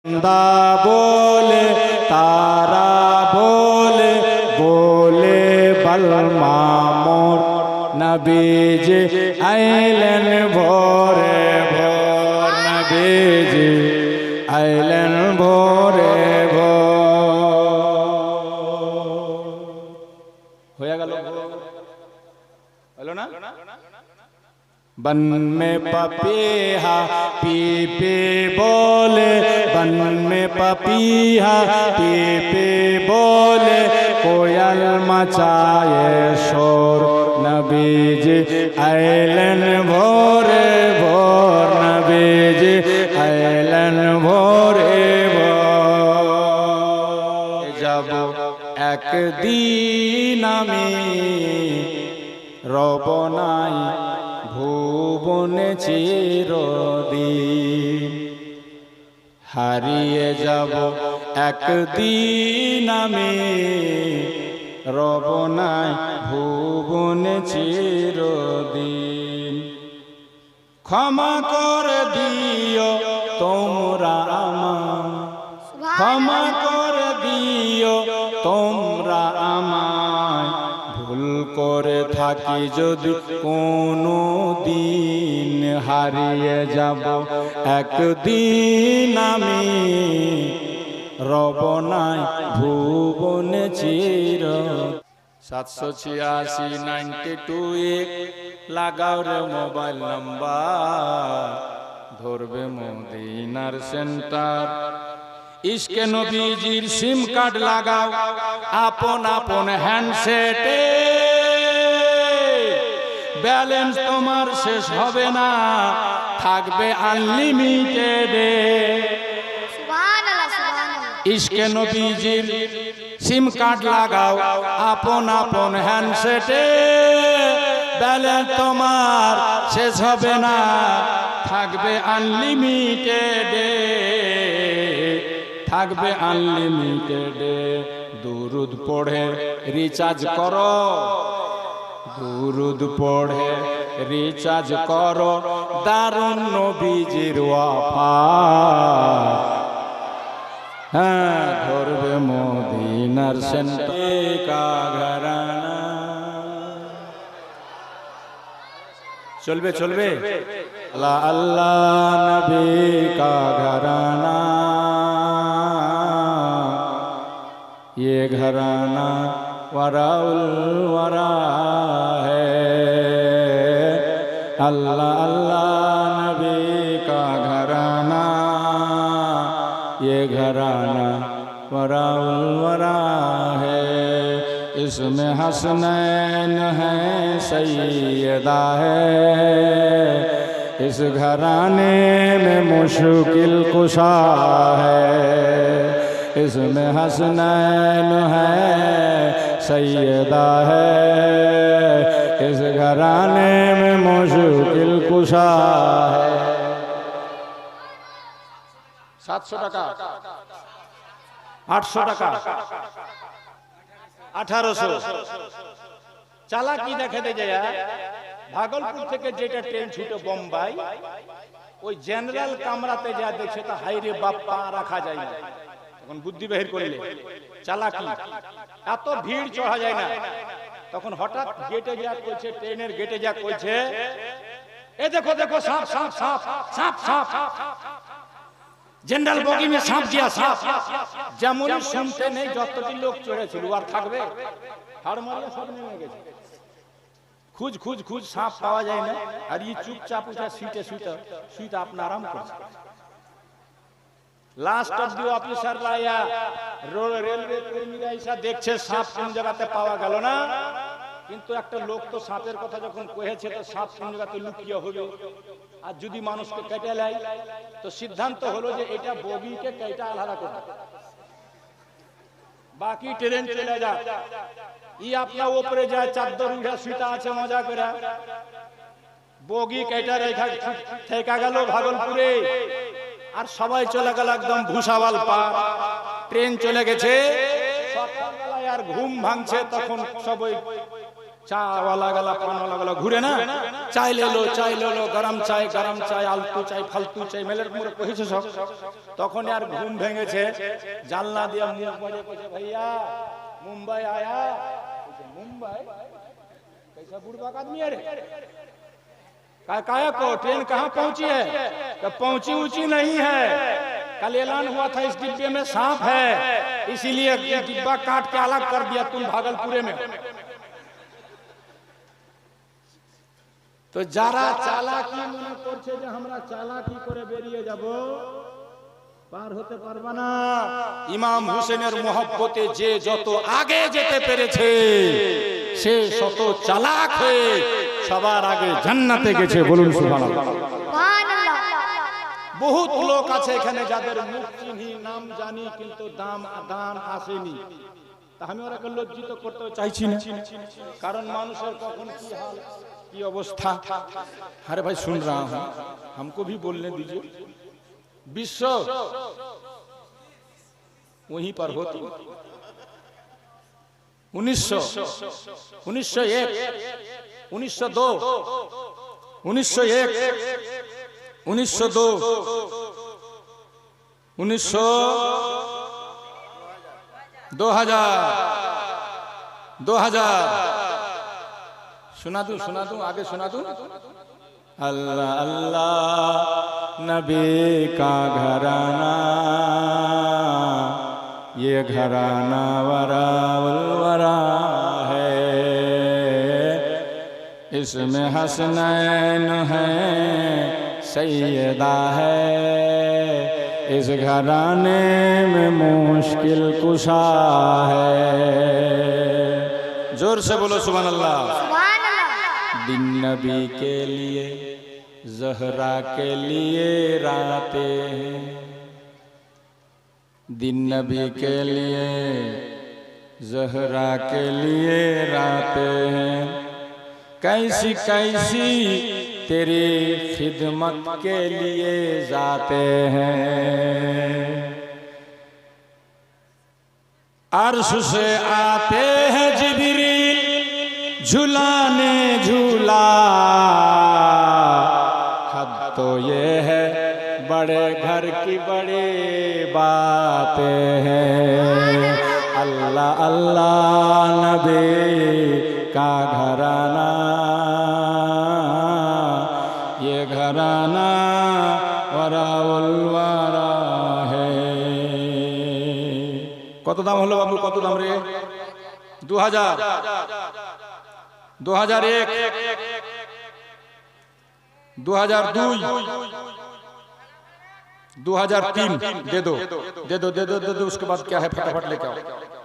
चंदा बोले तारा बोले बोले बलमा मोर नबीजी आइलन भोरे भोर नबीजी आइलन भोरे भोर होया गल हेलो ना बन में पपीहा पी पी बोले बन में पपीहा पी पी बोले कोयल मचाए शोर नबीजी आइलन भोरे भोर नबीजी आइलन भोरे भोर जब एक दिन में रब নাই ভুবনে চিরদিন হারিয়ে যাব একদিন আমি রব নাই ভুবনে চিরদিন ক্ষমা করে দিও তোমরা আমায় ক্ষমা করে দিও তোমরা আমায় ভুল করে থাকি যদি কোনো দিন হারিয়ে যাব একদিন আমি রব নাই ভুবনে চির 786-92 লাগাও রে মোবাইল নাম্বার ধরবে মদিনার সেন্টার ইশকে নবীজির সিম কার্ড লাগাও আপন আপন হ্যান্ডসেটে ব্যালেন্স তোমার শেষ হবে না থাকবে আনলিমিটেড সুবহানাল্লাহ সুবহানাল্লাহ ইশকে নবীজির সিম কার্ড লাগাও আপন আপন হ্যান্ডসেটে ব্যালেন্স তোমার শেষ হবে না থাকবে আনলিমিটেড থাকবে আনলিমিটেড দুরুদ পড়ে রিচার্জ করো দুরুদ পড়ে রিচার্জ করো দারুন নবীজির ওয়াফা হ্যাঁ ধরবে মদিনার সেন্টে কা ঘরানা চলবে চলবে আল্লাহ আল্লাহ নবী কা ঘরানা ये घराना वराउल वरा है अल्लाह अल्लाह नबी का घराना ये घराना वराउल वरा है इसमें हसनैन है सैयदा है इस घराने में मुश्किल कुशा है इसमें हसनैन है सैयदा है इस घराने में मुश्किल कुशा है 700 টাকা 800 টাকা 1800 চালাকি দেখাতে যায় ভাগলপুর থেকে যেটা ট্রেন ছুটে বোম্বাই ওই জেনারেল কামরাতে যা দেখছে তা হাইরে বাপ্পা রাখা যায় না তখন বুদ্ধি বাহির করলে চালাকি এত ভিড় চড়া যায় না তখন হঠাৎ গেটে যা কইছে ট্রেনের গেটে যা কইছে এ দেখো দেখো সাপ সাপ সাপ সাপ সাপ জেনারেল বগি মে সাপ দিয়া সাপ যেমনই শুনতে নেই যতটি লোক চড়েছিল আর থাকবে হাড় মারলে সব নেমে গেছে খুঁজ খুঁজ খুঁজ সাপ পাওয়া যায় না আর এই চুপচাপ উঠে সিটে শুইতে শুইতে আপনি আরাম করছে লাস্ট অফ দি অফিসাররা या রেলওয়ে কর্মীরা এসে দেখছে সাপ কোন জায়গাতে পাওয়া গেল না কিন্তু একটা লোক তো সাপের কথা যখন কহেছে তো সাপ কোন জায়গাতে লুকিয়ে হবে আর যদি মানুষকে কেটে নেয় তো সিদ্ধান্ত হলো যে এটা বগিকে কেটে আলাদা করতে বাকি ট্রেন চলে যায় ই আপনা উপরে যায় চাদর উড়া শুইতা আছে মজা করে বগি কেটে রেখা থেকে গেল ভাগলপুরে আর সবাই চলে গেল একদম ভুসাওয়াল পার ট্রেন চলে গেছে সকালবেলায় আর ঘুম ভাঙছে তখন সবাই चा वाला गला पान वाला गला घुरे ना चाय ले लो गरम चाय आलतू चाय फालतू चाय মেলের মুরে কইছে সব তখন আর ঘুম ভেঙেছে জানলা দিয়ে মুখ মারে কইছে भैया मुंबई आया मुंबई कैसा बुढ़वा आदमी है रे काया को ट्रेन कहां पहुंची है तो पहुंची ऊंची नहीं है कल ऐलान हुआ था इस डिब्बे में सांप है इसीलिए डिब्बा काट के अलग कर दिया तुम भागलपुरे में तो যারা চালাকি মনে করছে যে আমরা চালাকি করে বেরিয়ে যাব পার হতে পারবে না ইমাম হোসেনের মহব্বতে যে যত আগে যেতে পেরেছে সে শত চালাক হয়ে সবার আগে জান্নাতে গেছে বলুন সুবহানাল্লাহ সুবহানাল্লাহ বহুত লোক আছে এখানে যাদের মুখ চিনি নাম জানি কিন্তু দান আসেনি তা আমি ওরাকে লজ্জিত করতে চাইছি না কারণ মানুষের কখন কি হাল की अवस्था अरे भाई सुन रहा हूं हमको भी बोलने दीजिए विश्व वहीं पर होती 1901 1902 2000 सुना दूं आगे सुना दूं अल्लाह अल्लाह नबी का घराना ये घराना वरा है इसमें हसनैन है सैयदा है इस घराने में मुश्किल कुशा है जोर से बोलो सुभान अल्लाह दिन नबी के लिए ज़हरा के लिए रातें हैं दिन नबी के लिए ज़हरा के लिए रातें हैं कैसी कैसी तेरी खिदमत के लिए जाते हैं अर्श से आते हैं जिब्रील झुलाने झूला हद तो ये है बड़े घर की बड़ी बातें हैं अल्लाह अल्लाह नबी का घराना ये घराना वरा है কত দাম হলো বাবু কত দাম রে 2000 2001 2002 2003 दे दो उसके बाद क्या है फटाफट लेके आओ